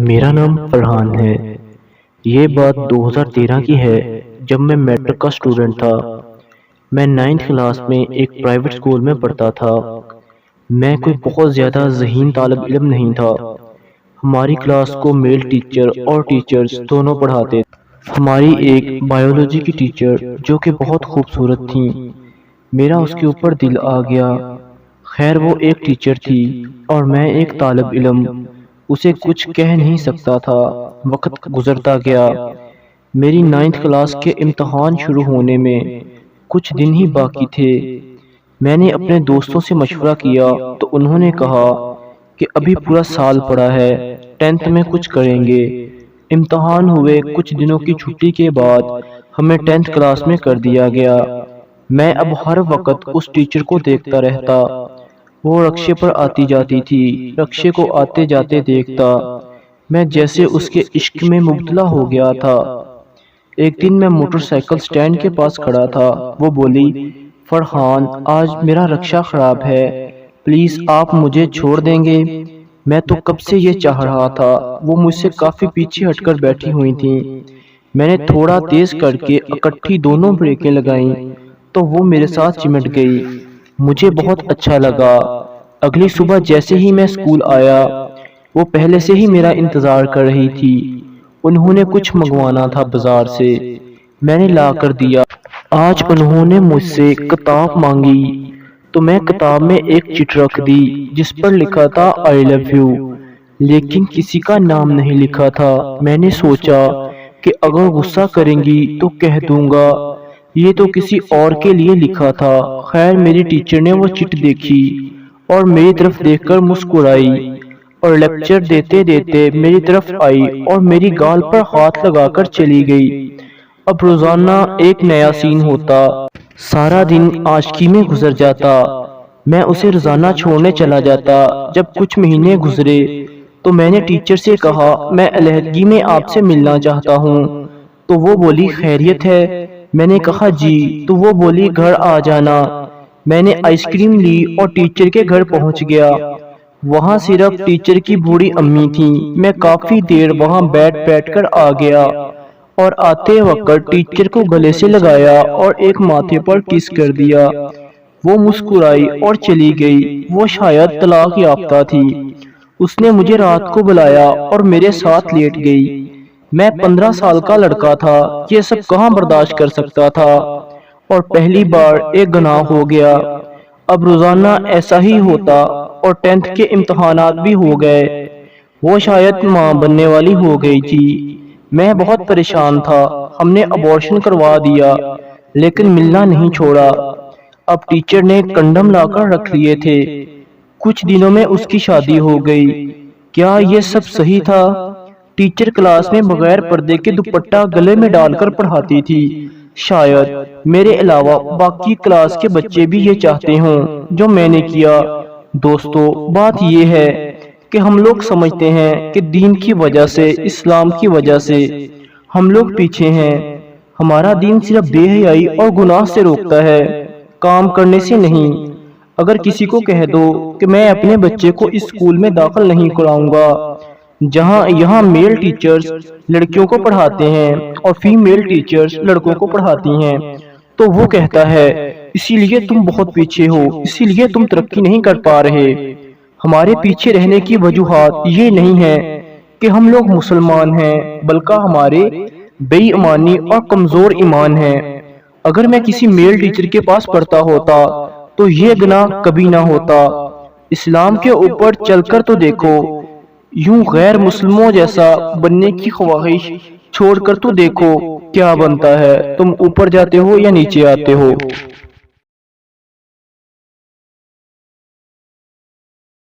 میرا نام فرحان ہے۔ یہ بات 2013 کی ہے جب میں میٹرک کا سٹوڈنٹ تھا۔ میں 9th کلاس میں ایک پرائیویٹ سکول میں پڑھتا تھا۔ میں کوئی بہت زیادہ ذہین طالب علم نہیں تھا۔ ہماری کلاس کو میل ٹیچر اور ٹیچرز دونوں پڑھاتے تھے۔ ہماری ایک بایولوجی کی ٹیچر جو کہ بہت خوبصورت تھیں، میرا اس کے اوپر دل آ گیا۔ خیر وہ ایک ٹیچر تھی اور میں ایک طالب علم، اسے کچھ کہہ نہیں سکتا تھا۔ وقت گزرتا گیا۔ میری 9th کلاس کے امتحان شروع ہونے میں کچھ دن ہی باقی تھے۔ میں نے اپنے دوستوں سے مشورہ کیا تو انہوں نے کہا کہ ابھی پورا سال پڑا ہے، 10th میں کچھ کریں گے۔ امتحان ہوئے کچھ دنوں کی چھٹی کے بعد ہمیں 10th کلاس میں کر دیا گیا۔ میں اب ہر وقت اس ٹیچر کو دیکھتا رہتا۔ وہ رکشے پر آتی جاتی تھی، رکشے کو آتے جاتے دیکھتا۔ میں جیسے اس کے عشق میں مبتلا ہو گیا تھا۔ ایک دن میں موٹر سائیکل سٹینڈ کے پاس کھڑا تھا۔ وہ بولی، فرحان آج میرا رکشہ خراب ہے، پلیز آپ مجھے چھوڑ دیں گے؟ میں تو کب سے یہ چاہ رہا تھا۔ وہ مجھ سے کافی پیچھے ہٹ کر بیٹھی ہوئی تھیں۔ میں نے تھوڑا تیز کر کے اکٹھی دونوں بریکیں لگائیں تو وہ میرے ساتھ چمٹ گئی۔ مجھے بہت اچھا لگا۔ اگلی صبح جیسے ہی میں اسکول آیا، وہ پہلے سے ہی میرا انتظار کر رہی تھی۔ انہوں نے کچھ منگوانا تھا بازار سے، میں نے لا کر دیا۔ آج انہوں نے مجھ سے کتاب مانگی تو میں کتاب میں ایک چٹ رکھ دی جس پر لکھا تھا I love you، لیکن کسی کا نام نہیں لکھا تھا۔ میں نے سوچا کہ اگر غصہ کریں گی تو کہہ دوں گا یہ تو کسی اور کے لیے لکھا تھا۔ خیر میری ٹیچر نے وہ چٹ دیکھی اور میری طرف دیکھ کر مسکرائی اور لیکچر دیتے دیتے میری طرف آئی اور میری گال پر ہاتھ لگا کر چلی گئی۔ اب روزانہ ایک نیا سین ہوتا، سارا دن عاشقی میں گزر جاتا۔ میں اسے روزانہ چھوڑنے چلا جاتا۔ جب کچھ مہینے گزرے تو میں نے ٹیچر سے کہا میں علیحدگی میں آپ سے ملنا چاہتا ہوں۔ تو وہ بولی خیریت ہے؟ میں نے کہا جی۔ تو وہ بولی گھر آ جانا۔ میں نے آئس کریم لی اور ٹیچر کے گھر پہنچ گیا۔ وہاں صرف ٹیچر کی بوڑھی امی تھیں۔ میں کافی دیر وہاں بیٹھ کر آ گیا اور آتے وقت ٹیچر کو گلے سے لگایا اور ایک ماتھے پر کس کر دیا۔ وہ مسکرائی اور چلی گئی۔ وہ شاید طلاق یافتہ تھی۔ اس نے مجھے رات کو بلایا اور میرے ساتھ لیٹ گئی۔ میں 15 سال کا لڑکا تھا، یہ سب کہاں برداشت کر سکتا تھا، اور پہلی بار ایک گناہ ہو گیا۔ اب روزانہ ایسا ہی ہوتا اور 10th کے امتحانات بھی ہو گئے۔ وہ شاید ماں بننے والی ہو گئی تھی۔ میں بہت پریشان تھا۔ ہم نے ابورشن کروا دیا لیکن ملنا نہیں چھوڑا۔ اب ٹیچر نے کنڈم لا کر رکھ لیے تھے۔ کچھ دنوں میں اس کی شادی ہو گئی۔ کیا یہ سب صحیح تھا؟ ٹیچر کلاس میں بغیر پردے کے دوپٹہ گلے میں ڈال کر پڑھاتی تھی۔ شاید میرے علاوہ باقی کلاس کے بچے بھی یہ چاہتے ہوں جو میں نے کیا۔ دوستو بات یہ ہے کہ ہم لوگ سمجھتے ہیں کہ دین کی وجہ سے، اسلام کی وجہ سے ہم لوگ پیچھے ہیں۔ ہمارا دین صرف بے حیائی اور گناہ سے روکتا ہے، کام کرنے سے نہیں۔ اگر کسی کو کہہ دو کہ میں اپنے بچے کو اس اسکول میں داخل نہیں کراؤں گا جہاں یہاں میل ٹیچرز لڑکیوں کو پڑھاتے ہیں اور فیمیل ٹیچرز لڑکوں کو پڑھاتی ہیں، تو وہ کہتا ہے اسی لیے تم بہت پیچھے ہو، اسی لیے تم ترقی نہیں کر پا رہے۔ ہمارے پیچھے رہنے کی وجوہات یہ نہیں ہے کہ ہم لوگ مسلمان ہیں، بلکہ ہمارے بے ایمانی اور کمزور ایمان ہے۔ اگر میں کسی میل ٹیچر کے پاس پڑھتا ہوتا تو یہ گناہ کبھی نہ ہوتا۔ اسلام کے اوپر چل کر تو دیکھو، یوں غیر مسلموں جیسا بننے کی خواہش چھوڑ کر تو دیکھو کیا بنتا ہے، تم اوپر جاتے ہو یا نیچے آتے ہو۔